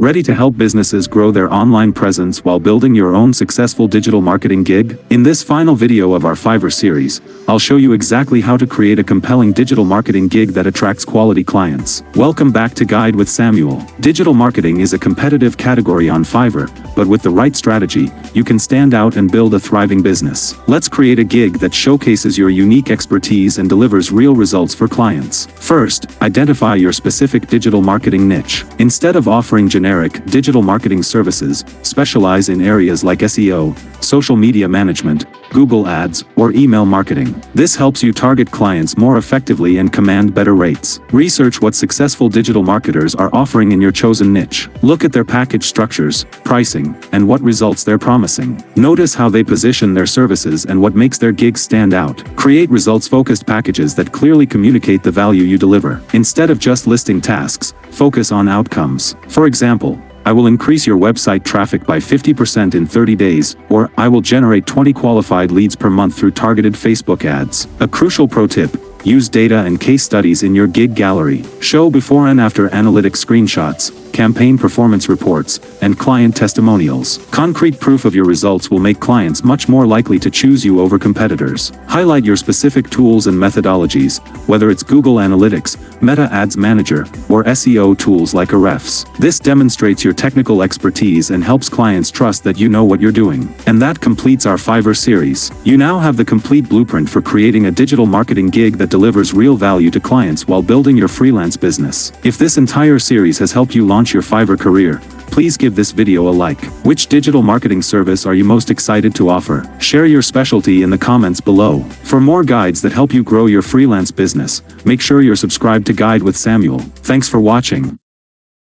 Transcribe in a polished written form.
Ready to help businesses grow their online presence while building your own successful digital marketing gig? In this final video of our Fiverr series, I'll show you exactly how to create a compelling digital marketing gig that attracts quality clients. Welcome back to Guide with Samuel. Digital marketing is a competitive category on Fiverr, but with the right strategy, you can stand out and build a thriving business. Let's create a gig that showcases your unique expertise and delivers real results for clients. First, identify your specific digital marketing niche. Instead of offering generic digital marketing services, specialize in areas like SEO, social media management, Google Ads, or email marketing. This helps you target clients more effectively and command better rates. Research what successful digital marketers are offering in your chosen niche. Look at their package structures, pricing, and what results they're promising. Notice how they position their services and what makes their gigs stand out. Create results-focused packages that clearly communicate the value you deliver. Instead of just listing tasks, focus on outcomes. For example, I will increase your website traffic by 50% in 30 days, or I will generate 20 qualified leads per month through targeted Facebook ads. A crucial pro tip: use data and case studies in your gig gallery. Show before and after analytics screenshots, campaign performance reports, and client testimonials. Concrete proof of your results will make clients much more likely to choose you over competitors. Highlight your specific tools and methodologies, whether it's Google Analytics, Meta Ads Manager, or SEO tools like Ahrefs. This demonstrates your technical expertise and helps clients trust that you know what you're doing. And that completes our Fiverr series. You now have the complete blueprint for creating a digital marketing gig that delivers real value to clients while building your freelance business. If this entire series has helped you launch your Fiverr career, please give this video a like. Which digital marketing service are you most excited to offer? Share your specialty in the comments below. For more guides that help you grow your freelance business, make sure you're subscribed to Guide with Samuel. Thanks for watching.